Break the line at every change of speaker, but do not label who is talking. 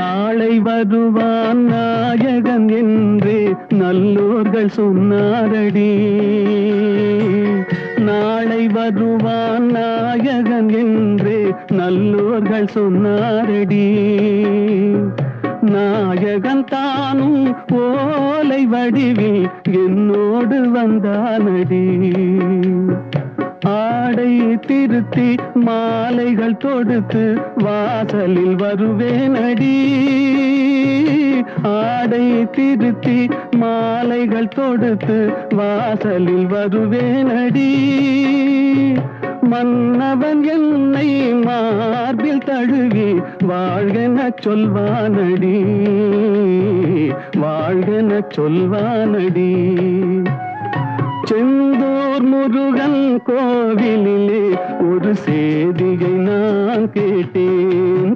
நாளை வருவான் நாயகன் என்று நல்லோர்கள் சொன்னாரடி. நாளை வருவான் நாயகன் என்று நல்லோர்கள் சொன்னாரடி. நாயகன் தானும் ஓலை வடிவில் என்னோடு வந்தானடி. ஆடை திருத்தி மாலைகள் தொடுத்து வாசலில் வருவேனடி. ஆடை திருத்தி மாலைகள் தொடுத்து வாசலில் வருவேனடி. மன்னவன் என்னை மார்பில் தழுவி வாழ்கென சொல்வானடி. வாழ்கென சொல்வானடி. செந்தூர் முருகன் கோவிலிலே ஒரு சேதியை நான் கேட்டேன்.